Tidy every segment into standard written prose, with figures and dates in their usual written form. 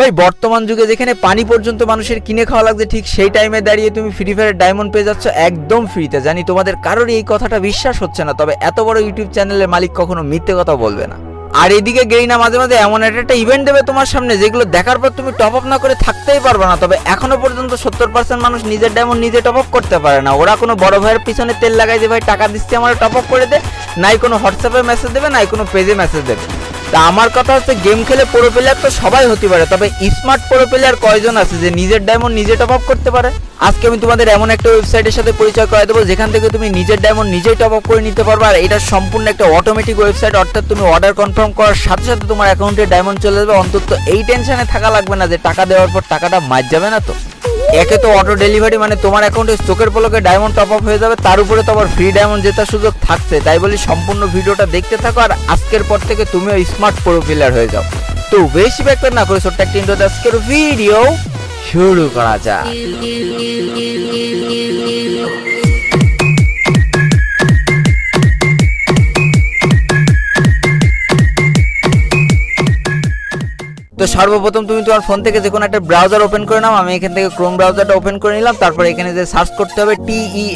ভাই বর্তমান যুগে যেখানে পানি পর্যন্ত মানুষের কিনে খাওয়া লাগছে, ঠিক সেই টাইমে দাঁড়িয়ে তুমি ফ্রি ফায়ারের ডায়মন্ড পেয়ে যাচ্ছ একদম ফ্রিতে। জানি তোমাদের কারোরই এই কথাটা বিশ্বাস হচ্ছে না, তবে এত বড় ইউটিউব চ্যানেলের মালিক কখনো মিথ্যে কথা বলবে না। আর এদিকে গেরিনা মাঝে মাঝে এমন একটা ইভেন্ট দেবে তোমার সামনে, যেগুলো দেখার পর তুমি টপ আপ না করে থাকতেই পারবে না। তবে এখনো পর্যন্ত 70% মানুষ নিজের ডায়মন্ড নিজে টপ আপ করতে পারে না। ওরা কোনো বড় ভাইয়ের পিছনে তেল লাগায় যে ভাই টাকা দিচ্ছি আমার টপ আপ করে দে, নাই কোনো হোয়াটসঅ্যাপে মেসেজ দেবে, নাই কোনো পেজে মেসেজ দেবে। তা আমার কথা হচ্ছে, গেম খেলে প্রো প্লেয়ার তো সবাই হতে পারে, তবে স্মার্ট প্রো প্লেয়ার কয়জন আছে যে নিজের ডায়মন্ড নিজে টপ আপ করতে পারে? আজকে আমি তোমাদের এমন একটা ওয়েবসাইটের সাথে পরিচয় করাই দেবো যেখান থেকে তুমি নিজের ডায়মন্ড নিজেই টপ আপ করে নিতে পারবে। আর এটা সম্পূর্ণ একটা অটোমেটিক ওয়েবসাইট, অর্থাৎ তুমি অর্ডার কনফার্ম করার সাথে সাথে তোমার অ্যাকাউন্টে ডায়মন্ড চলে যাবে। অন্তত এই টেনশনে থাকা লাগবে না যে টাকা দেওয়ার পর টাকাটা মার যাবে না। তো একে তো অটো ডেলিভারি, মানে তোমার অ্যাকাউন্টে চোখের পলকে ডায়মন্ড টপ আপ হয়ে যাবে, তার উপরে তো আবার ফ্রি ডায়মন্ড জেতার সুযোগ থাকছে। তাই বলি সম্পূর্ণ ভিডিওটা দেখতে থাকো, আর আজকের পর থেকে তুমিও স্মার্ট প্রো প্লেয়ার হয়ে যাও। তো বেশি ব্যাকওয়ার না করে ছোট্ট একটা ইন্ট্রো আজকের ভিডিও শুরু করা যাক। তো সর্বপ্রথম তুমি তোমার ফোন থেকে যে কোনো একটা ব্রাউজার ওপেন করে নাও। আমি এখান থেকে ক্রোম ব্রাউজারটা ওপেন করে নিলাম। তারপর এখানে যে সার্চ করতে হবে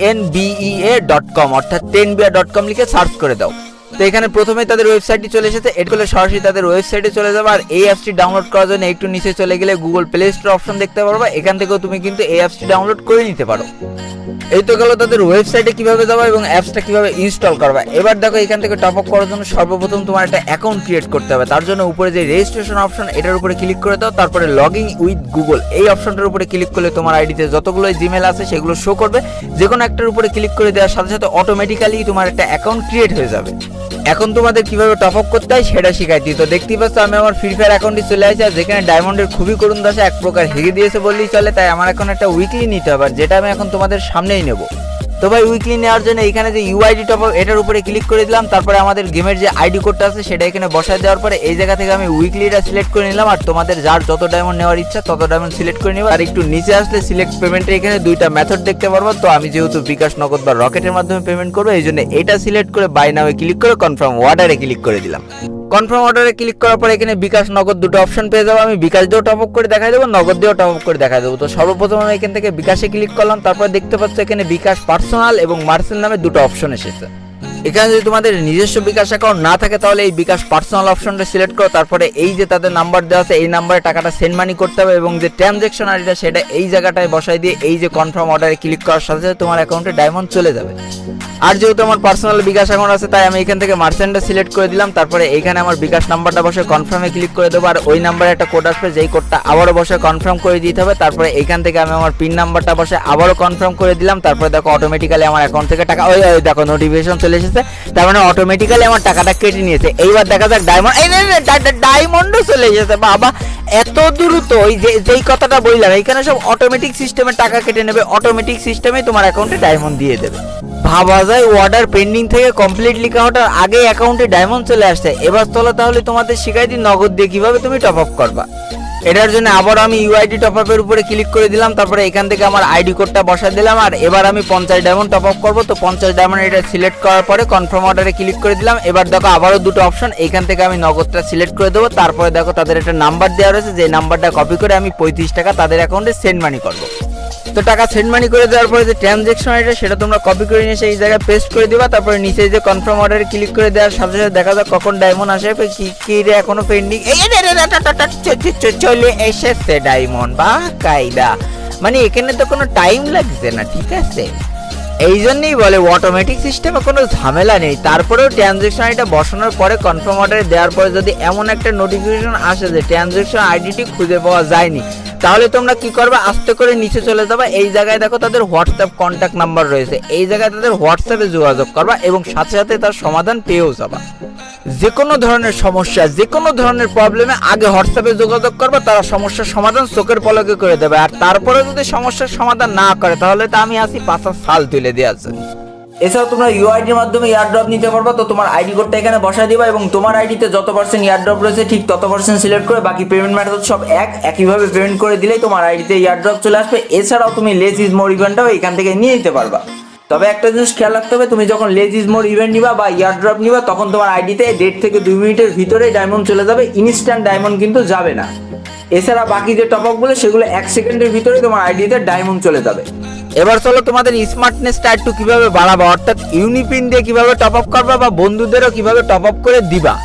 tenbea.com, অর্থাৎ tenbea.com লিখে সার্চ করে দাও। তো এখানে প্রথমেই তাদের ওয়েবসাইটটি চলে এসেছে, এটা করলে সরাসরি তাদের ওয়েবসাইটে চলে যাবে। আর এই অ্যাপসটি ডাউনলোড করার জন্য একটু নিচে চলে গেলে গুগল প্লে স্টোর অপশন দেখতে পারবা, এখান থেকেও তুমি কিন্তু এই অ্যাপসটি ডাউনলোড করে নিতে পারো। এই তো গেল তাদের ওয়েবসাইটে কিভাবে যাবা এবং অ্যাপসটা কিভাবে ইনস্টল করবা। এবার দেখো এখান থেকে টপ আপ করার জন্য সর্বপ্রথম তোমার একটা অ্যাকাউন্ট ক্রিয়েট করতে হবে। তার জন্য উপরে যে রেজিস্ট্রেশন অপশন এটার উপরে ক্লিক করে দাও। তারপরে লগইন উইথ গুগল এই অপশনটার উপরে ক্লিক করলে তোমার আইডিতে যতগুলো জিমেল আছে সেগুলো শো করবে। যে কোনো একটার উপরে ক্লিক করে দেওয়ার সাথে সাথে অটোমেটিক্যালি তোমার একটা অ্যাকাউন্ট ক্রিয়েট হয়ে যাবে। এখন তোমাদের কিভাবে টপ আপ করতে হয় সেটা শিখাই দিই। তো দেখতেই পাচ্ছ আমি আমার ফ্রি ফায়ার অ্যাকাউন্টে চলে আসি, আর যেখানে ডায়মন্ডের খুবই করুণ দশা, এক প্রকার হেগে দিয়েছে বললেই চলে। তাই আমার এখন একটা উইকলি নিতে হবে, যেটা আমি এখন তোমাদের সামনেই নেব। তো ভাই উইকলি নেওয়ার জন্য এখানে যে ইউআইডি টপ আপ এটার উপরে ক্লিক করে দিলাম। তারপরে আমাদের গেমের যে আইডি কোডটা আছে সেটা এখানে বসায় দেওয়ার পরে এই জায়গা থেকে আমি উইকলিটা সিলেক্ট করে নিলাম। আর তোমাদের যার যত ডায়মন্ড নেওয়ার ইচ্ছা তত ডায়মন্ড সিলেক্ট করে নিবা। আর একটু নিচে আসলে সিলেক্ট পেমেন্টে এখানে দুইটা মেথড দেখতে পারবো। তো আমি যেহেতু বিকাশ, নগদ বা রকেটের মাধ্যমে পেমেন্ট করবো, এই জন্য এটা সিলেক্ট করে বাই নাও ক্লিক করে কনফার্ম অর্ডারে ক্লিক করে দিলাম। কনফার্ম অর্ডারে ক্লিক করার পর এখানে বিকাশ, নগদ দুটো অপশন পেয়ে যাবো। আমি বিকাশ দিয়েও টপ আপ করে দেখাই দেবো, নগদ দিয়েও টপ আপ করে দেখাই দেবো। তো সর্বপ্রথম আমি এখান থেকে বিকাশে ক্লিক করলাম। তারপর দেখতে পাচ্ছ এখানে বিকাশ পার্সোনাল এবং মার্সেল নামে দুটো অপশন এসেছে। এখানে যদি তোমাদের নিজস্ব বিকাশ অ্যাকাউন্ট না থাকে তাহলে এই বিকাশ পার্সোনাল অপশনটা সিলেক্ট করো। তারপরে এই যে তাদের নাম্বার দেওয়া আছে এই নাম্বারে টাকাটা সেন্ড মানি করতে হবে, এবং যে ট্রানজ্যাকশন আইডিটা সেটা এই জায়গাটায় বসাই দিয়ে এই যে কনফার্ম অর্ডারে ক্লিক করার সাথে সাথে তোমার অ্যাকাউন্টে ডায়মন্ড চলে যাবে। আর যেহেতু আমার পার্সোনাল বিকাশ অ্যাকাউন্ট আছে তাই আমি এখান থেকে মার্চেন্টটা সিলেক্ট করে দিলাম। তারপরে এইখানে আমার বিকাশ নাম্বারটা বসে কনফার্মে ক্লিক করে দেবো। আর ওই নাম্বারে একটা কোড আসবে, যেই কোডটা আবারও বসে কনফার্ম করে দিতে হবে। তারপরে এইখান থেকে আমি আমার পিন নাম্বারটা বসে আবারও কনফার্ম করে দিলাম। তারপরে দেখো অটোমেটিক্যালি আমার অ্যাকাউন্ট থেকে টাকা ওই দেখো নোটিফিকেশন চলে এসেছে, তার মানে অটোমেটিক্যালি আমার টাকাটা কেটে নিয়েছে। এইবার দেখা যাক ডায়মন্ড, এই ডায়মন্ডও চলে এসেছে। বাবা এত দ্রুত! ওই যেই কথাটা বললাম, এইখানে সব অটোমেটিক সিস্টেমে টাকা কেটে নেবে, অটোমেটিক সিস্টেমে তোমার অ্যাকাউন্টে ডায়মন্ড দিয়ে দেবে। ভাবা যায় অর্ডার পেন্ডিং থেকে কমপ্লিটলি কাউন্টার আগে অ্যাকাউন্টে ডায়মন্ড চলে আসছে। এবার চলো তাহলে তোমাদের শিখাই দিই নগদ দিয়ে কিভাবে তুমি টপ আপ করবা। এটার জন্য আবার আমি ইউআইডি টপ আপের উপরে ক্লিক করে দিলাম। তারপরে এখান থেকে আমার আইডি কোডটা বসাই দিলাম। আর এবার আমি 50 ডায়মন্ড টপ আপ করবো। তো 50 ডায়মন্ড এটা সিলেক্ট করার পরে কনফার্ম অর্ডারে ক্লিক করে দিলাম। এবার দেখো আবারও দুটো অপশন, এইখান থেকে আমি নগদটা সিলেক্ট করে দেবো। তারপরে দেখো তাদের একটা নাম্বার দেওয়া রয়েছে, যে নাম্বারটা কপি করে আমি 35 টাকা তাদের অ্যাকাউন্টে সেন্ড মানি করবো। তো টাকা সেন্ড মানি করে দেওয়ার পরে যে ট্রানজ্যাকশন আইডি সেটা তোমরা কপি করে নিয়ে সেই জায়গায় পেস্ট করে দিবা। তারপরে নিচে যে কনফার্ম অর্ডারে ক্লিক করে দেওয়ার সাথে সাথে দেখা যাক কখন ডায়মন্ড আসে। কি রে এখনো পেন্ডিং, চলে এসেছে ডায়মন্ড। বা কায়দা, মানে এখানে তো কোনো টাইম লাগছে না, ঠিক আছে? এই জন্যই বলে অটোমেটিক সিস্টেমে কোনো ঝামেলা নেই। তারপরেও ট্রানজ্যাকশন আইডিটা বসানোর পরে কনফার্ম অর্ডারে দেওয়ার পরে যদি এমন একটা নোটিফিকেশন আসে যে ট্রানজ্যাকশন আইডিটি খুঁজে পাওয়া যায়নি, তাহলে তোমরা কি করবে, আস্তে করে নিচে চলে যাবে। এই জায়গায় দেখো তাদের হোয়াটসঅ্যাপ কন্ট্যাক্ট নাম্বার রয়েছে, এই জায়গায় তাদের হোয়াটসঅ্যাপে যোগাযোগ করবা এবং সাথে সাথে তার সমাধান পেয়েও যাবা। যে কোনো ধরনের সমস্যা, যে কোনো ধরনের প্রবলেমে আগে হোয়াটসঅ্যাপে যোগাযোগ করবা, তারা সমস্যার সমাধান চোখের পলকে করে দেবে। আর তারপরে যদি সমস্যার সমাধান না করে তাহলে তো আমি আসি 5 সাল তুলে দিয়ে আছে। এছাড়াও তোমরা ইউআইডির মাধ্যমে ইয়ারড্রপ নিতে পারবা। তো তোমার আইডি কোডটা এখানে বসায় দিবা এবং তোমার আইডিতে যত পার্সেন্ট ইয়ারড্রপ রয়েছে ঠিক তত পার্সেন্ট সিলেক্ট করে বাকি পেমেন্ট মেথড সব একইভাবে পেমেন্ট করে দিলেই তোমার আইডিতে ইয়ারড্রপ চলে আসবে। এছাড়াও তুমি লেস ইজ মোর ইভেন্টটাও এখান থেকে নিয়ে নিতে পারবা। তবে একটা জিনিস খেয়াল রাখতে হবে, তুমি যখন লেস ইজ মোর ইভেন্ট নিবা বা ইয়ারড্রপ নিবা তখন তোমার আইডিতে 1.5 থেকে 2 মিনিটের ভিতরেই ডায়মন্ড চলে যাবে, ইনস্ট্যান্ট ডায়মন্ড কিন্তু যাবে না। এছাড়া বাকি যে টপ আপগুলো সেগুলো 1 সেকেন্ডের ভিতরে তোমার আইডিতে ডায়মন্ড চলে যাবে। এবার চলো তোমাদের স্মার্টনেসটা একটু কিভাবে বাড়াবা, অর্থাৎ ইউনিপিন দিয়ে কিভাবে টপ আপ করবা বা বন্ধুদেরও কিভাবে টপ আপ করে দিবা।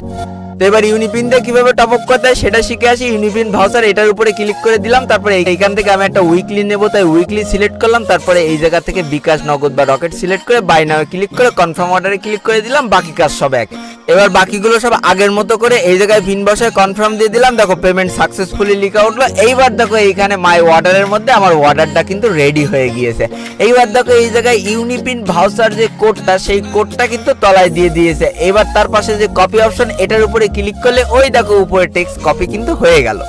তো এবার ইউনিপিন দিয়ে কিভাবে টপ আপ করতে হয় সেটা শিখে আসি। ইউনিপিন ভাউচার এটার উপরে ক্লিক করে দিলাম, তারপরে এইখান থেকে আমি একটা উইকলি নেব, তাই উইকলি সিলেক্ট করলাম, তারপরে এই জায়গা থেকে বিকাশ, নগদ বা রকেট সিলেক্ট করে বাই নাও ক্লিক করে কনফার্ম অর্ডারে ক্লিক করে দিলাম। বাকি কাজ সব এক। এবার বাকিগুলো সব আগের মতো করে এই জায়গায় পিন বসায় কনফার্ম দিয়ে দিলাম। দেখো পেমেন্ট সাকসেসফুলি লেখা উঠলো। এইবার দেখো এইখানে মাই অর্ডারের মধ্যে আমার অর্ডারটা কিন্তু রেডি হয়ে গিয়েছে। এইবার দেখো এই জায়গায় ইউনিপিন ভাউচার যে কোডটা, সেই কোডটা কিন্তু তলায় দিয়ে দিয়েছে। এবার তার পাশে যে কপি অপশন, এটার উপরে ক্লিক করলে ওই দেখো উপরে টেক্সট কপি কিন্তু হয়ে গেল।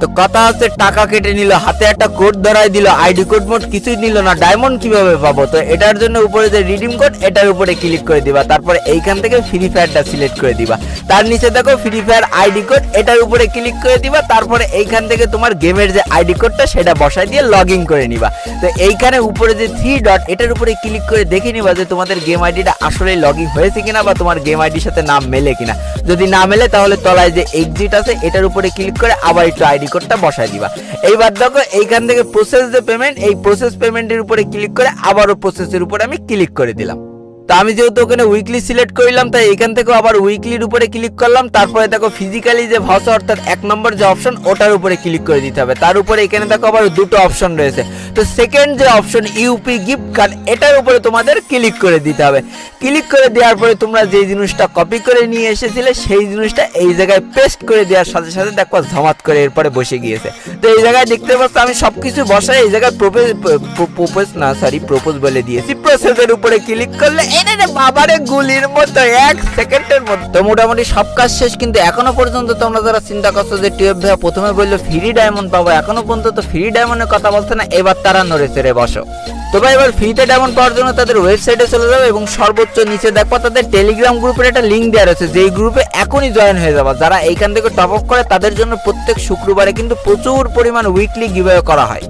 তো কথা হচ্ছে টাকা কেটে নিল, হাতে একটা কোড ধরাই দিল, আইডি কোড মোড কিছুই নিল না, ডায়মন্ড কিভাবে পাবো? তো এটার জন্য উপরে যে রিডিম কোড, এটার উপরে ক্লিক করে দিবা, তারপরে এইখান থেকে ফ্রি ফায়ারটা সিলেক্ট করে দিবা। তার নিচে দেখো ফ্রি ফায়ার আইডি কোড, এটার উপরে ক্লিক করে দিবা, তারপরে এইখান থেকে তোমার গেমের যে আইডি কোডটা সেটা বসাই দিয়ে লগ ইন করে নিবা। তো এইখানে উপরে যে 3 ডট, এটার উপরে ক্লিক করে দেখে নিবা যে তোমাদের গেম আইডিটা আসলে লগ ইন হয়েছে কিনা বা তোমার গেম আইডির সাথে নাম মেলে কিনা। যদি না মেলে তাহলে তলায় যে এক্সিট আছে এটার উপরে ক্লিক করে আবার একটু আইডি কোডটা বসাই দিবা। এইবার দেখো এইখান থেকে প্রসেস যে পেমেন্ট, এই প্রসেস পেমেন্টের উপরে ক্লিক করে আবারও প্রসেসের উপরে আমি ক্লিক করে দিলাম। তো আমি যেহেতু ওখানে উইকলি সিলেক্ট করলাম, তাই এখান থেকে আবার উইকলির উপরে ক্লিক করলাম। তারপরে দেখো ফিজিক্যালি যে ভাউচার অর্থাৎ 1 নম্বর যে অপশন, ওটার উপরে ক্লিক করে দিতে হবে। তার উপরে এখানে দেখো আবার দুটো অপশন রয়েছে। তো সেকেন্ড যে অপশন ইউপি গিফট কার্ড, এটার উপরে তোমাদের ক্লিক করে দিতে হবে। ক্লিক করে দেওয়ার পরে তোমরা যে জিনিসটা কপি করে নিয়ে এসেছিলে সেই জিনিসটা এই জায়গায় পেস্ট করে দেওয়ার সাথে সাথে দেখো ঝমাত করে এরপরে বসে গিয়েছে। তো এই জায়গায় দেখতে পাচ্ছ আমি সবকিছু বসাই এই জায়গায় প্রপোজ বলে দিয়েছি। প্রসেসের উপরে ক্লিক করলে বাবারে গুলির মতো 1 সেকেন্ডের মধ্যে। তো মোটামুটি সব কাজ শেষ, কিন্তু এখনো পর্যন্ত তোমরা যারা চিন্তা করছো যে টিউব ভাইয়া প্রথমে বললো ফ্রি ডায়মন্ড পাবো, এখনো পর্যন্ত তো ফ্রি ডায়মন্ডের কথা বলছে না, এবার তারা নড়ে চড়ে বসো। তো ভাই এবার ফ্রিতে ডায়মন্ড পাওয়ার জন্য তাদের ওয়েবসাইটে চলে যাবে এবং সর্বোচ্চ নিচে দেখো তাদের টেলিগ্রাম গ্রুপের একটা লিঙ্ক দেওয়া রয়েছে, যেই গ্রুপে এখনই জয়েন হয়ে যাবে। যারা এইখান থেকে টপ আপ করে তাদের জন্য প্রত্যেক শুক্রবারে কিন্তু প্রচুর পরিমাণ উইকলি গিভঅ্যাওয়ে করা হয়।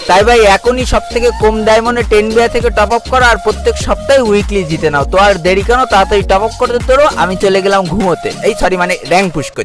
তাই ভাই এখনই সব থেকে কম ডায়মন্ডে 10 বিয়া থেকে টপ আপ করা আর প্রত্যেক সপ্তাহে উইকলি জিতে নাও। তো আর দেরি কেন, তাড়াতাড়ি টপ আপ করতে ধরো। আমি চলে গেলাম ঘুমোতে, র্যাঙ্ক পুশ করতে।